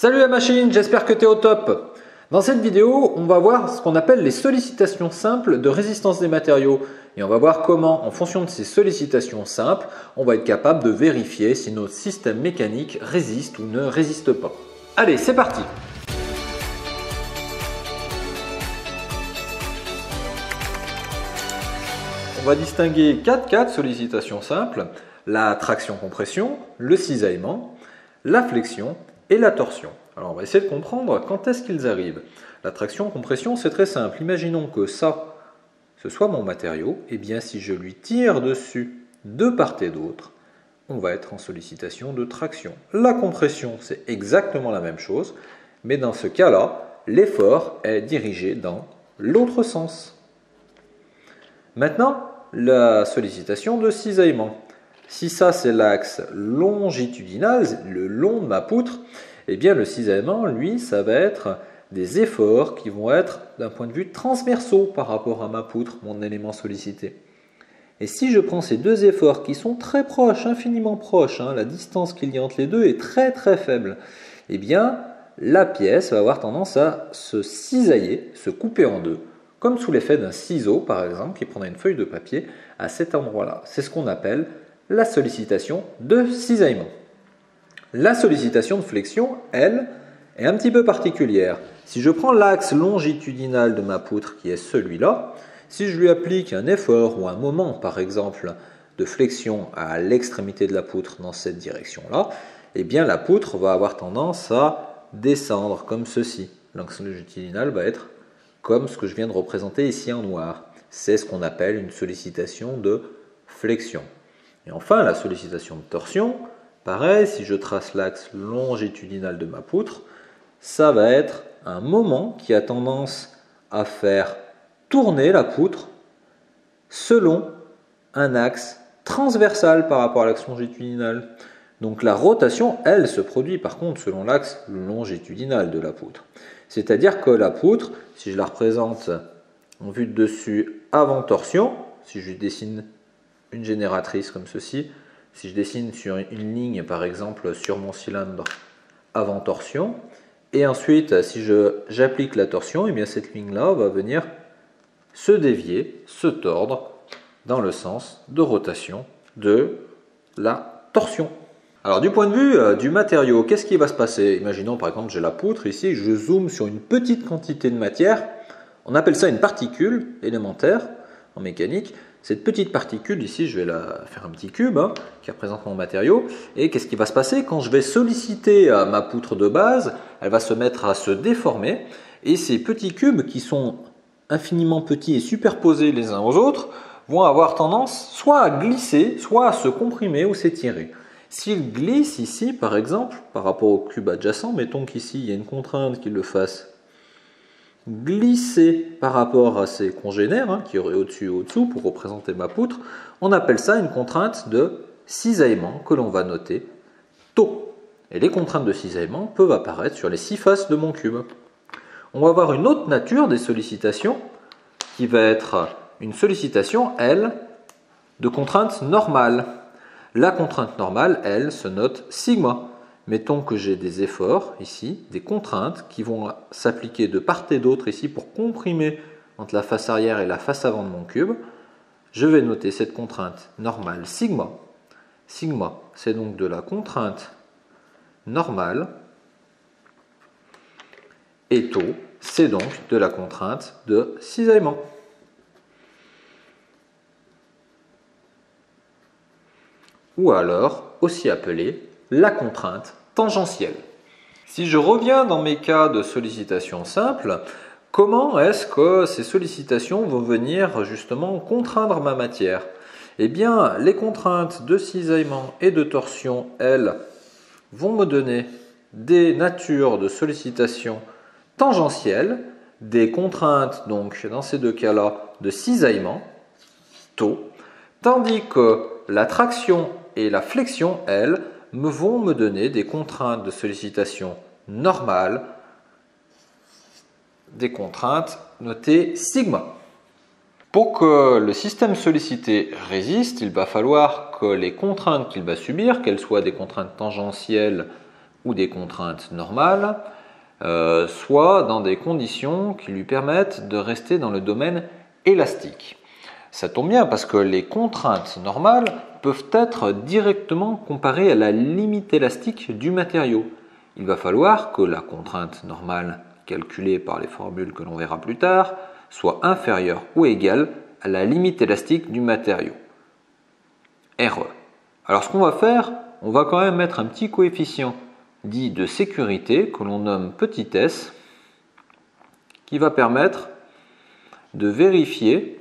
Salut la machine, j'espère que tu es au top. Dans cette vidéo, on va voir ce qu'on appelle les sollicitations simples de résistance des matériaux. Et on va voir comment, en fonction de ces sollicitations simples, on va être capable de vérifier si nos systèmes mécaniques résistent ou ne résistent pas. Allez, c'est parti! On va distinguer 4 cas de sollicitations simples: la traction-compression, le cisaillement, la flexion et la torsion. Alors on va essayer de comprendre quand est-ce qu'ils arrivent. La traction-compression, c'est très simple. Imaginons que ça, ce soit mon matériau. Et bien si je lui tire dessus de part et d'autre, on va être en sollicitation de traction. La compression, c'est exactement la même chose. Mais dans ce cas-là, l'effort est dirigé dans l'autre sens. Maintenant, la sollicitation de cisaillement. Si ça c'est l'axe longitudinal, le long de ma poutre, eh bien le cisaillement, lui, ça va être des efforts qui vont être d'un point de vue transversaux par rapport à ma poutre, mon élément sollicité. Et si je prends ces deux efforts qui sont très proches, infiniment proches, la distance qu'il y a entre les deux est très très faible, eh bien la pièce va avoir tendance à se cisailler, se couper en deux, comme sous l'effet d'un ciseau par exemple, qui prendrait une feuille de papier à cet endroit-là. C'est ce qu'on appelle la sollicitation de cisaillement. La sollicitation de flexion, elle, est un petit peu particulière. Si je prends l'axe longitudinal de ma poutre, qui est celui-là, si je lui applique un effort ou un moment, par exemple, de flexion à l'extrémité de la poutre dans cette direction-là, eh bien la poutre va avoir tendance à descendre comme ceci. L'axe longitudinal va être comme ce que je viens de représenter ici en noir. C'est ce qu'on appelle une sollicitation de flexion. Et enfin, la sollicitation de torsion, pareil, si je trace l'axe longitudinal de ma poutre, ça va être un moment qui a tendance à faire tourner la poutre selon un axe transversal par rapport à l'axe longitudinal. Donc la rotation, elle, se produit par contre selon l'axe longitudinal de la poutre. C'est-à-dire que la poutre, si je la représente en vue de dessus avant torsion, si je dessine une génératrice comme ceci, si je dessine sur une ligne par exemple sur mon cylindre avant torsion, et ensuite si j'applique la torsion, et bien cette ligne là va venir se dévier, se tordre dans le sens de rotation de la torsion. Alors du point de vue du matériau, qu'est-ce qui va se passer? Imaginons par exemple j'ai la poutre ici, je zoome sur une petite quantité de matière, on appelle ça une particule élémentaire en mécanique. Cette petite particule ici, je vais la faire un petit cube qui représente mon matériau. Et qu'est-ce qui va se passer? Quand je vais solliciter ma poutre de base, elle va se mettre à se déformer. Et ces petits cubes qui sont infiniment petits et superposés les uns aux autres vont avoir tendance soit à glisser, soit à se comprimer ou s'étirer. S'ils glissent ici, par exemple, par rapport au cube adjacent, mettons qu'ici il y a une contrainte qui le fasse glisser par rapport à ses congénères, qui auraient au-dessus et au-dessous pour représenter ma poutre, on appelle ça une contrainte de cisaillement que l'on va noter tau. Et les contraintes de cisaillement peuvent apparaître sur les 6 faces de mon cube. On va voir une autre nature des sollicitations qui va être une sollicitation, elle, de contrainte normale. La contrainte normale, elle, se note sigma. Mettons que j'ai des efforts ici, des contraintes qui vont s'appliquer de part et d'autre ici pour comprimer entre la face arrière et la face avant de mon cube. Je vais noter cette contrainte normale sigma. Sigma, c'est donc de la contrainte normale. Et tau, c'est donc de la contrainte de cisaillement. Ou alors, aussi appelée la contrainte tangentielle. Si je reviens dans mes cas de sollicitation simple, comment est-ce que ces sollicitations vont venir justement contraindre ma matière? Eh bien, les contraintes de cisaillement et de torsion, elles, vont me donner des natures de sollicitation tangentielle, des contraintes, donc dans ces deux cas-là, de cisaillement, tau, tandis que la traction et la flexion, elles, vont me donner des contraintes de sollicitation normales, des contraintes notées sigma. Pour que le système sollicité résiste, il va falloir que les contraintes qu'il va subir, qu'elles soient des contraintes tangentielles ou des contraintes normales, soit dans des conditions qui lui permettent de rester dans le domaine élastique. Ça tombe bien parce que les contraintes normales peuvent être directement comparées à la limite élastique du matériau. Il va falloir que la contrainte normale calculée par les formules que l'on verra plus tard soit inférieure ou égale à la limite élastique du matériau, RE. Alors ce qu'on va faire, on va quand même mettre un petit coefficient dit de sécurité que l'on nomme petit s, qui va permettre de vérifier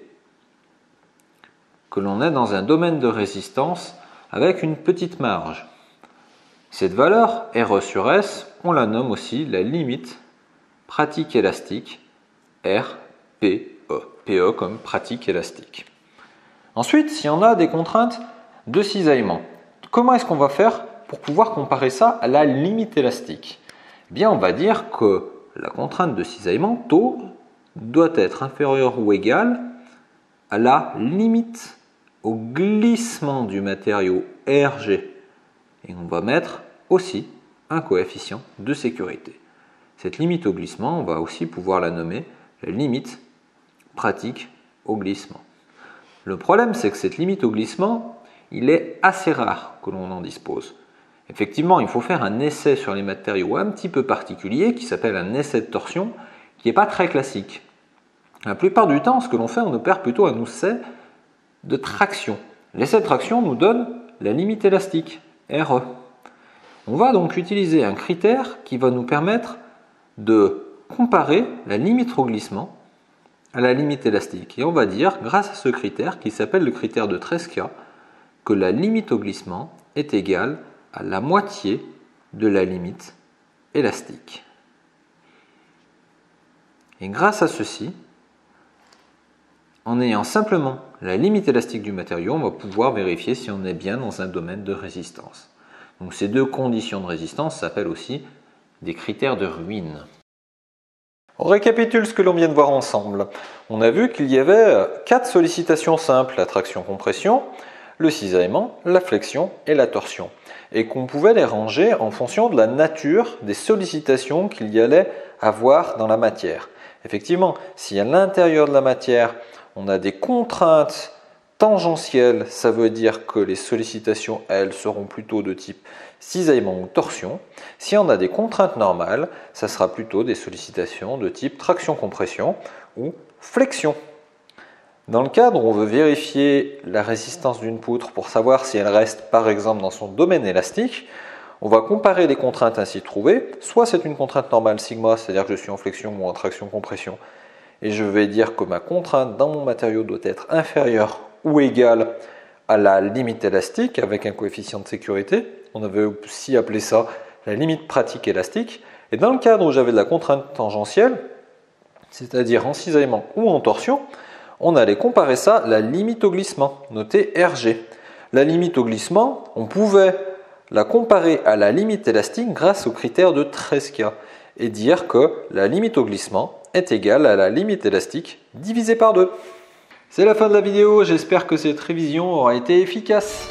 que l'on est dans un domaine de résistance avec une petite marge. Cette valeur, RE sur S, on la nomme aussi la limite pratique élastique, RPE. PE comme pratique élastique. Ensuite, si on a des contraintes de cisaillement, comment est-ce qu'on va faire pour pouvoir comparer ça à la limite élastique? Eh bien, on va dire que la contrainte de cisaillement, taux, doit être inférieure ou égale à la limite au glissement du matériau RG. Et on va mettre aussi un coefficient de sécurité. Cette limite au glissement, on va aussi pouvoir la nommer la limite pratique au glissement. Le problème, c'est que cette limite au glissement, il est assez rare que l'on en dispose. Effectivement, il faut faire un essai sur les matériaux un petit peu particuliers qui s'appelle un essai de torsion, qui n'est pas très classique. La plupart du temps, ce que l'on fait, on opère plutôt un essai de traction. L'essai de traction nous donne la limite élastique, RE. On va donc utiliser un critère qui va nous permettre de comparer la limite au glissement à la limite élastique. Et on va dire, grâce à ce critère qui s'appelle le critère de Tresca, que la limite au glissement est égale à la moitié de la limite élastique. Et grâce à ceci, en ayant simplement la limite élastique du matériau, on va pouvoir vérifier si on est bien dans un domaine de résistance. Donc ces deux conditions de résistance s'appellent aussi des critères de ruine. On récapitule ce que l'on vient de voir ensemble. On a vu qu'il y avait 4 sollicitations simples, la traction-compression, le cisaillement, la flexion et la torsion. Et qu'on pouvait les ranger en fonction de la nature des sollicitations qu'il y allait avoir dans la matière. Effectivement, si à l'intérieur de la matière, on a des contraintes tangentielles, ça veut dire que les sollicitations, elles, seront plutôt de type cisaillement ou torsion. Si on a des contraintes normales, ça sera plutôt des sollicitations de type traction-compression ou flexion. Dans le cadre où on veut vérifier la résistance d'une poutre pour savoir si elle reste par exemple dans son domaine élastique, on va comparer les contraintes ainsi trouvées. Soit c'est une contrainte normale sigma, c'est-à-dire que je suis en flexion ou en traction-compression, et je vais dire que ma contrainte dans mon matériau doit être inférieure ou égale à la limite élastique avec un coefficient de sécurité. On avait aussi appelé ça la limite pratique élastique. Et dans le cadre où j'avais de la contrainte tangentielle, c'est-à-dire en cisaillement ou en torsion, on allait comparer ça à la limite au glissement, notée RG. La limite au glissement, on pouvait la comparer à la limite élastique grâce au critère de Tresca et dire que la limite au glissement est égale à la limite élastique divisée par 2. C'est la fin de la vidéo, j'espère que cette révision aura été efficace.